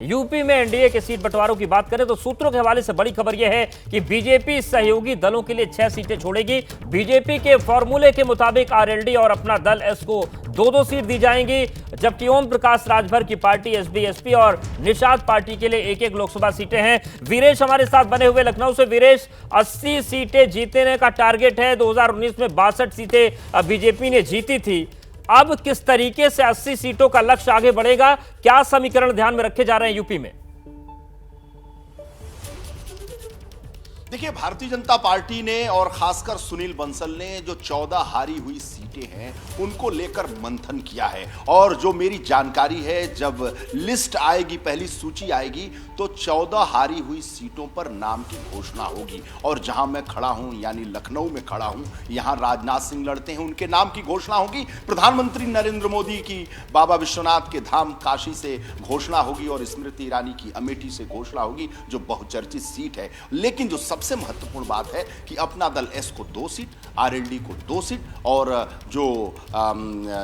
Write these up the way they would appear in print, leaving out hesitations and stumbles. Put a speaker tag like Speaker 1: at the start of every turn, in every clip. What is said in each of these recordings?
Speaker 1: UP में NDA के seat बंटवारों की बात करें तो सूत्रों के हवाले से बड़ी खबर यह है कि बीजेपी सहयोगी दलों के लिए 6 सीटें छोड़ेगी। बीजेपी के फॉर्मूले के मुताबिक आरएलडी और अपना दल एस को 2-2 सीट दी जाएंगी, जबकि ओम प्रकाश राजभर की पार्टी एसडी-एसपी और निषाद पार्टी के लिए 1-1 लोकसभा सीटें हैं। वीरेश हमारे साथ बने हुए लखनऊ से। वीरेश, 80 सीटें जीतने का टारगेट है। 2019 में 62 सीटें बीजेपी ने जीती थी। अब किस तरीके से 80 सीटों का लक्ष्य आगे बढ़ेगा? क्या समीकरण ध्यान में रखे जा रहे हैं यूपी में?
Speaker 2: देखिए, भारतीय जनता पार्टी ने और खासकर सुनील बंसल ने जो 14 हारी हुई सीटें हैं उनको लेकर मंथन किया है। और जो मेरी जानकारी है, जब लिस्ट आएगी, पहली सूची आएगी, तो 14 हारी हुई सीटों पर नाम की घोषणा होगी। और जहां मैं खड़ा हूं, यानी लखनऊ में खड़ा हूं, यहां राजनाथ सिंह लड़ते हैं, उनके नाम की घोषणा होगी। प्रधानमंत्री नरेंद्र मोदी की बाबा विश्वनाथ के धाम काशी से घोषणा होगी और स्मृति ईरानी की अमेठी से घोषणा होगी, जो बहुचर्चित सीट है। लेकिन जो सबसे महत्वपूर्ण बात है कि अपना दल एस को 2 सीट, आरएलडी को 2 सीट और जो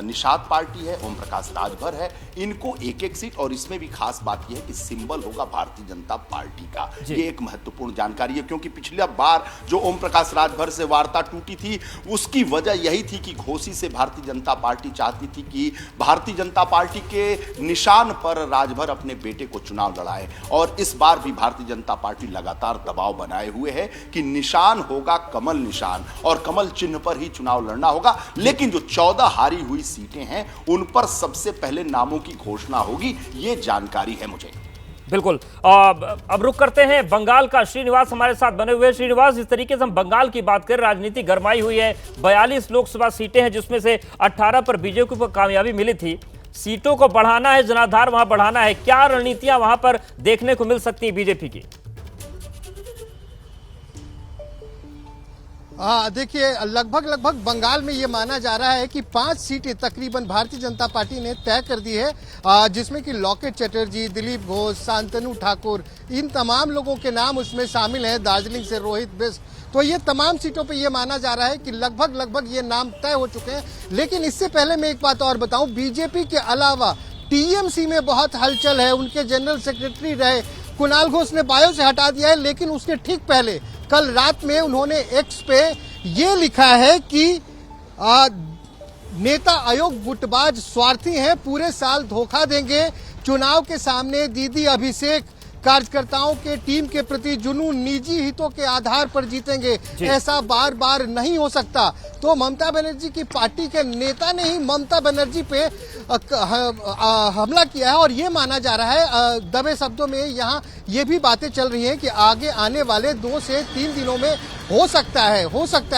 Speaker 2: निषाद पार्टी है, ओम प्रकाश राजभर है, इनको 1-1 सीट। और इसमें भी खास बात यह है कि सिंबल होगा भारतीय जनता पार्टी का। ये एक महत्वपूर्ण जानकारी है, क्योंकि पिछली बार जो ओम प्रकाश राजभर से वार्ता टूटी थी, उसकी वजह यही थी कि घोसी से भारतीय जनता पार्टी चाहती थी कि भारतीय जनता पार्टी के निशान पर राजभर अपने बेटे को चुनाव लड़ाए। और इस बार भी भारतीय जनता पार्टी लगातार दबाव बनाए हुए है कि निशान होगा कमल निशान और कमल चिन्ह पर ही चुनाव लड़ना होगा। लेकिन जो 14 हारी हुई सीटें हैं, उन पर सबसे पहले नामों की घोषणा होगी, ये जानकारी है मुझे।
Speaker 1: बिल्कुल। अब रुक करते हैं बंगाल का। श्रीनिवास हमारे साथ बने हुए। श्रीनिवास, इस तरीके से हम बंगाल की बात करें, राजनीति गरमाई हुई है। 42 लोकसभा सीटें हैं, जिसमें से 18 पर बीजेपी को कामयाबी मिली थी। सीटों को बढ़ाना है, जनाधार वहां बढ़ाना है। क्या रणनीतियां वहां पर देखने को मिल सकती है बीजेपी की?
Speaker 3: देखिए, लगभग बंगाल में ये माना जा रहा है कि 5 सीटें तकरीबन भारतीय जनता पार्टी ने तय कर दी है, जिसमें कि लॉकेट चटर्जी, दिलीप घोष, शांतनु ठाकुर, इन तमाम लोगों के नाम उसमें शामिल हैं। दार्जिलिंग से रोहित बिष्ट, तो ये तमाम सीटों पे ये माना जा रहा है कि लगभग ये नाम तय हो चुके हैं। लेकिन इससे पहले मैं एक बात और बताऊं, बीजेपी के अलावा टीएमसी में बहुत हलचल है। उनके जनरल सेक्रेटरी रहे कुणाल घोष ने बायो से हटा दिया है, लेकिन उसके ठीक पहले कल रात में उन्होंने एक्स पे ये लिखा है कि नेता आयोग गुटबाज स्वार्थी हैं, पूरे साल धोखा देंगे, चुनाव के सामने दीदी अभिषेक कार्यकर्ताओं के टीम के प्रति जुनून, निजी हितों के आधार पर जीतेंगे, ऐसा बार बार नहीं हो सकता। तो ममता बनर्जी की पार्टी के नेता ने ही ममता बनर्जी पे हमला किया है। और ये माना जा रहा है, दबे शब्दों में यहाँ ये भी बातें चल रही हैं कि आगे आने वाले 2 से 3 दिनों में हो सकता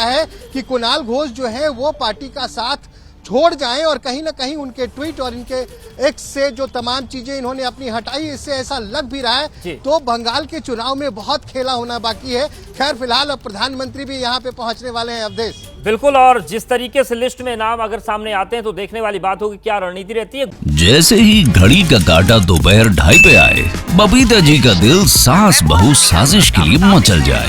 Speaker 3: है कि कुणाल घोष जो है वो पार्टी का साथ छोड़ जाएं और कहीं ना कहीं उनके ट्वीट और इनके एक्स से जो तमाम चीजें इन्होंने अपनी हटाई, इससे ऐसा लग भी रहा है। तो बंगाल के चुनाव में बहुत खेला होना बाकी है। खैर, फिलहाल अब प्रधानमंत्री भी यहाँ पे पहुंचने वाले हैं अवधेश।
Speaker 1: बिल्कुल, और जिस तरीके से लिस्ट में नाम अगर सामने आते हैं तो देखने वाली बात होगी क्या रणनीति रहती है।
Speaker 4: जैसे ही घड़ी का काटा दोपहर 2:30 पे आए, बबीता जी का दिल सास बहू साजिश के लिए मचल जाए।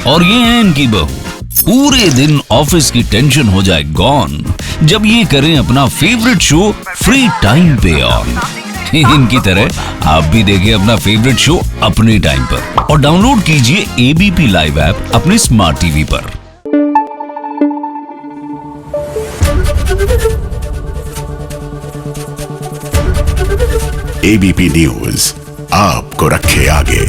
Speaker 4: और ये है इनकी बहू, पूरे दिन ऑफिस की टेंशन हो जाए गॉन जब ये करें अपना फेवरेट शो फ्री टाइम पे ऑन। इनकी तरह आप भी देखें अपना फेवरेट शो अपने टाइम पर और डाउनलोड कीजिए एबीपी लाइव ऐप अपने स्मार्ट टीवी पर।
Speaker 5: एबीपी न्यूज आपको रखे आगे।